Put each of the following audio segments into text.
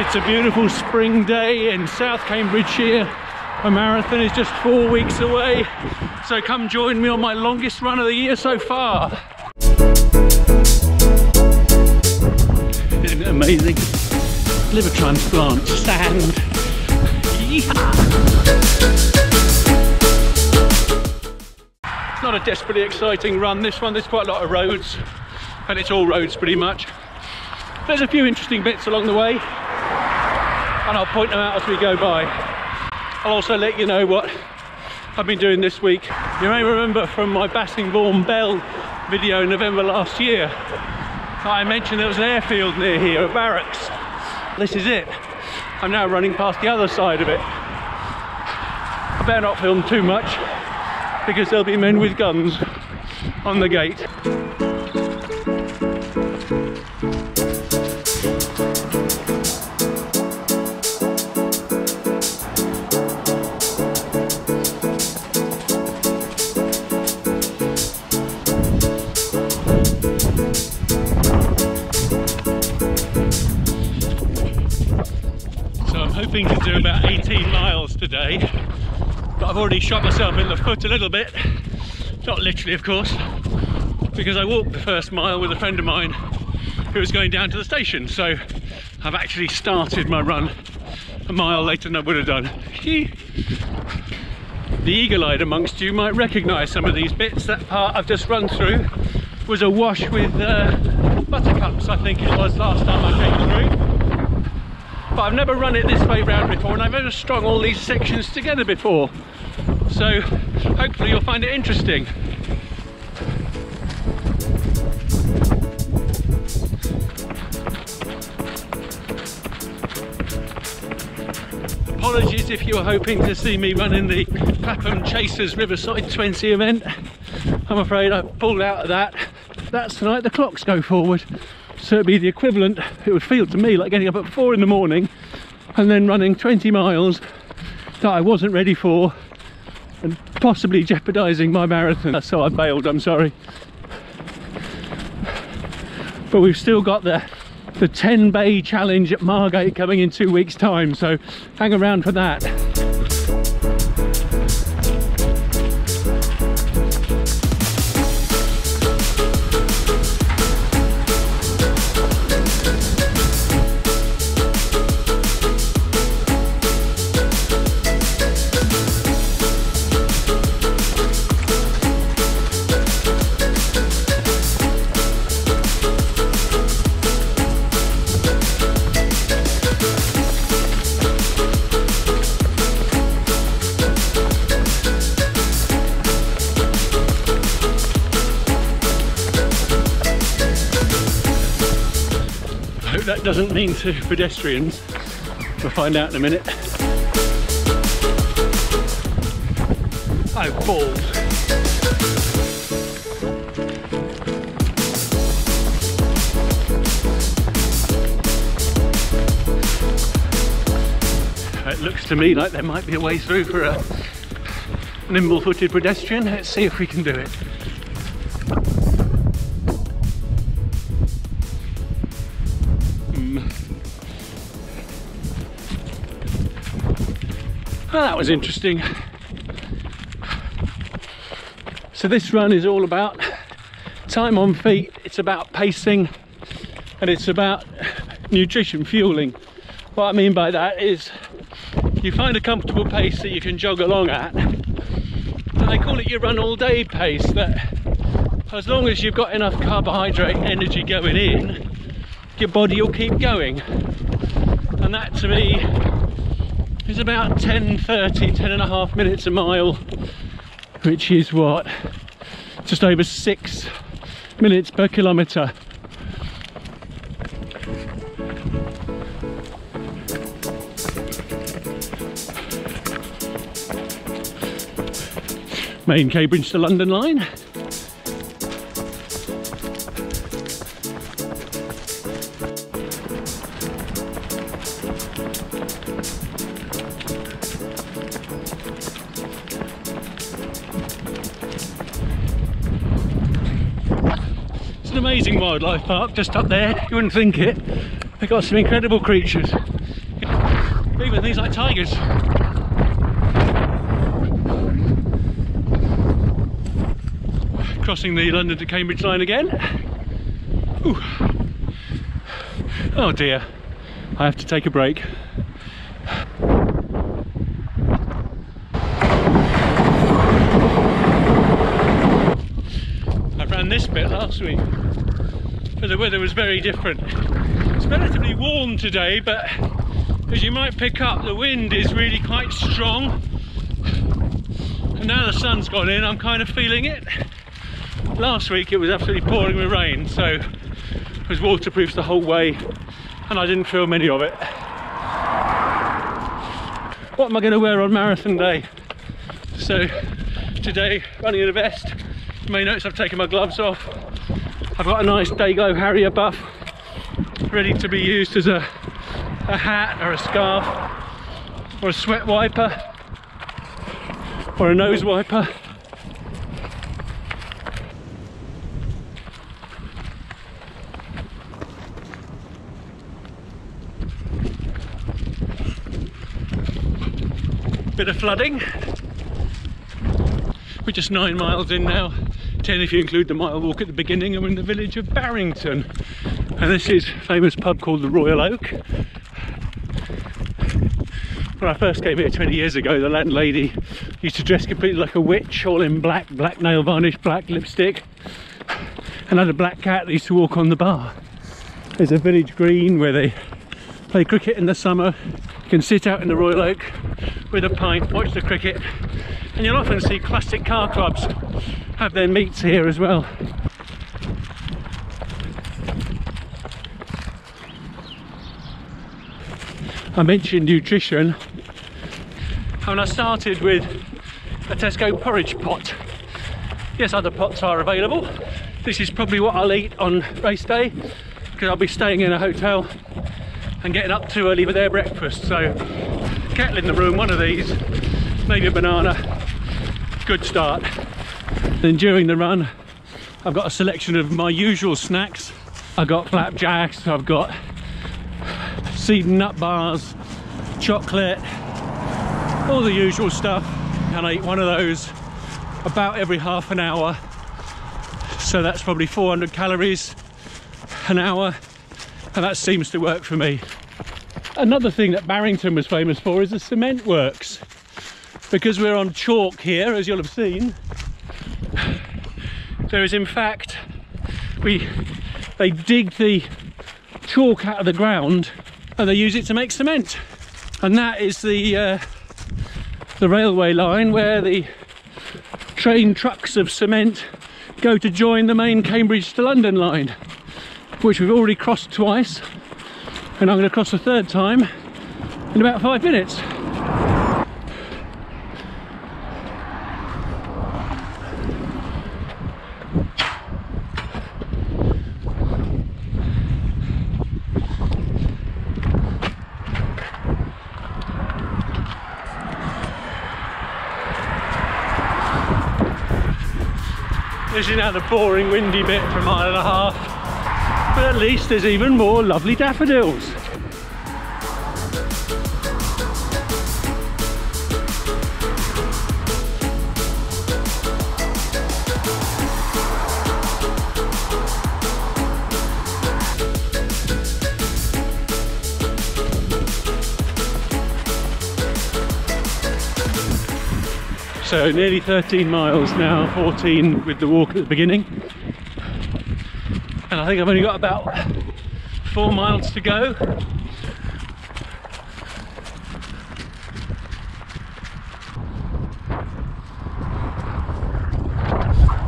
It's a beautiful spring day in South Cambridgeshire. A marathon is just 4 weeks away, so come join me on my longest run of the year so far. Isn't it amazing? Liver transplant, sand. Yeehaw! It's not a desperately exciting run, this one. There's quite a lot of roads, and it's all roads pretty much. There's a few interesting bits along the way, and I'll point them out as we go by. I'll also let you know what I've been doing this week. You may remember from my Bassingbourn video in November last year, I mentioned there was an airfield near here, a barracks. This is it. I'm now running past the other side of it. I better not film too much because there'll be men with guns on the gate. Hoping to do about 18 miles today, but I've already shot myself in the foot a little bit, not literally of course, because I walked the first mile with a friend of mine who was going down to the station, so I've actually started my run a mile later than I would have done. The eagle-eyed amongst you might recognise some of these bits. That part I've just run through was awash with buttercups, I think it was last time I came through. But I've never run it this way round before, and I've never strung all these sections together before, so hopefully you'll find it interesting. Apologies if you were hoping to see me running the Clapham Chasers Riverside 20 event. I'm afraid I pulled out of that. That's tonight. The clocks go forward. So it'd be the equivalent, it would feel to me like getting up at 4 in the morning and then running 20 miles that I wasn't ready for and possibly jeopardising my marathon. So I bailed, I'm sorry. But we've still got the 10 Bay Challenge at Margate coming in 2 weeks' time, so hang around for that. That doesn't mean to pedestrians. We'll find out in a minute. Oh, balls. It looks to me like there might be a way through for a nimble-footed pedestrian. Let's see if we can do it. Well, that was interesting. So this run is all about time on feet, it's about pacing, and it's about nutrition, fueling. What I mean by that is you find a comfortable pace that you can jog along at, and they call it your run all day pace, that as long as you've got enough carbohydrate energy going in, your body will keep going. And that to me is about 10.5 minutes a mile, which is what, just over 6 minutes per kilometre. Main Cambridge to London line. Amazing wildlife park just up there. You wouldn't think it, They've got some incredible creatures, even things like tigers. Crossing the London to Cambridge line again. Ooh. Oh dear, I have to take a break. I ran this bit last week, but the weather was very different. It's relatively warm today, but as you might pick up, the wind is really quite strong. And now the sun's gone in, I'm kind of feeling it. Last week it was absolutely pouring with rain, so it was waterproof the whole way and I didn't feel many of it. What am I going to wear on marathon day? So today, running in a vest. You may notice I've taken my gloves off. I've got a nice Dayglow Harrier buff ready to be used as a hat or a scarf or a sweat wiper or a nose wiper. Bit of flooding. We're just 9 miles in now, 10 if you include the mile walk at the beginning, and we're in the village of Barrington. And this is a famous pub called the Royal Oak. When I first came here 20 years ago, the landlady used to dress completely like a witch, all in black, black nail varnish, black lipstick, and had a black cat that used to walk on the bar. There's a village green where they play cricket in the summer. You can sit out in the Royal Oak with a pint, watch the cricket, and you'll often see classic car clubs have their meets here as well. I mentioned nutrition, and I started with a Tesco porridge pot. Yes, other pots are available. This is probably what I'll eat on race day, because I'll be staying in a hotel and getting up too early for their breakfast. So kettle in the room, one of these, maybe a banana, good start. Then during the run I've got a selection of my usual snacks. I've got flapjacks, I've got seed and nut bars, chocolate, all the usual stuff, and I eat one of those about every half an hour, so that's probably 400 calories an hour, and that seems to work for me. Another thing that Barrington was famous for is the cement works. Because we're on chalk here, as you'll have seen, there is in fact, they dig the chalk out of the ground and they use it to make cement. And that is the railway line where the train trucks of cement go to join the main Cambridge to London line, which we've already crossed twice, and I'm going to cross a third time in about 5 minutes. This is now the boring windy bit for a mile and a half, but at least there's even more lovely daffodils. So nearly 13 miles now, 14 with the walk at the beginning. And I think I've only got about 4 miles to go.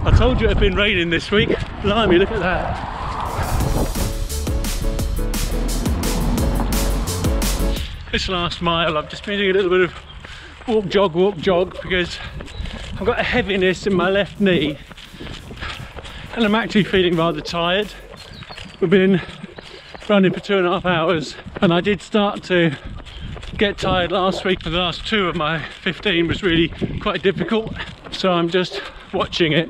I told you it had been raining this week. Blimey, look at that. This last mile I've just been doing a little bit of walk jog, because I've got a heaviness in my left knee and I'm actually feeling rather tired. We've been running for 2.5 hours and I did start to get tired last week. For the last 2 of my 15 was really quite difficult, so I'm just watching it.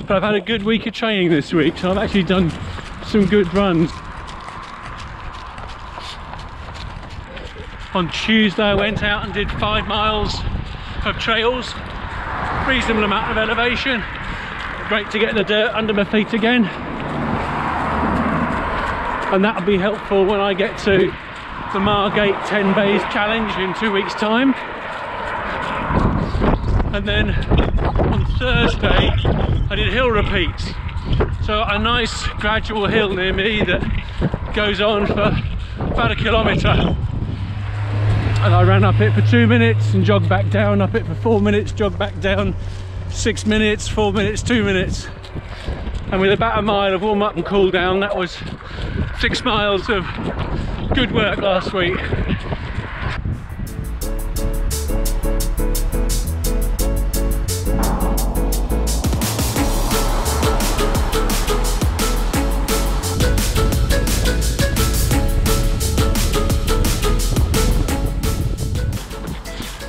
But I've had a good week of training this week, so I've actually done some good runs. On Tuesday I went out and did 5 miles of trails, reasonable amount of elevation, great to get the dirt under my feet again, and that'll be helpful when I get to the Margate 10 Bays Challenge in 2 weeks time. And then on Thursday I did hill repeats, so a nice gradual hill near me that goes on for about 1 kilometre, and I ran up it for 2 minutes and jogged back down, up it for 4 minutes, jogged back down, 6 minutes, 4 minutes, 2 minutes, and with about a mile of warm up and cool down, that was 6 miles of good work last week.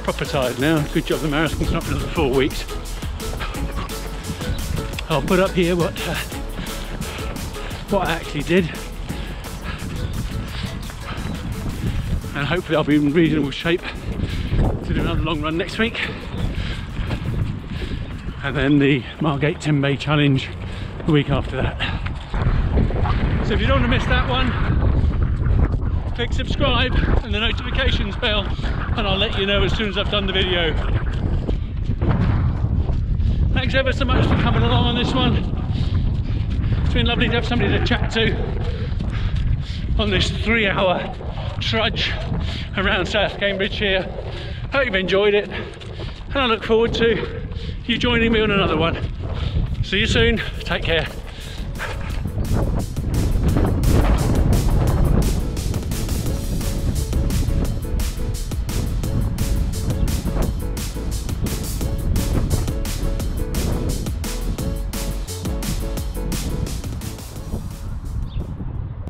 Proper tired now. Good job the marathon's not for another 4 weeks. I'll put up here what I actually did, and hopefully I'll be in reasonable shape to do another long run next week, and then the Margate 10 Bay Challenge the week after that. So if you don't want to miss that one, click subscribe and the notifications bell, and I'll let you know as soon as I've done the video. Thanks ever so much for coming along on this one. It's been lovely to have somebody to chat to on this 3-hour trudge around South Cambridgeshire. Hope you've enjoyed it, and I look forward to you joining me on another one. See you soon, take care.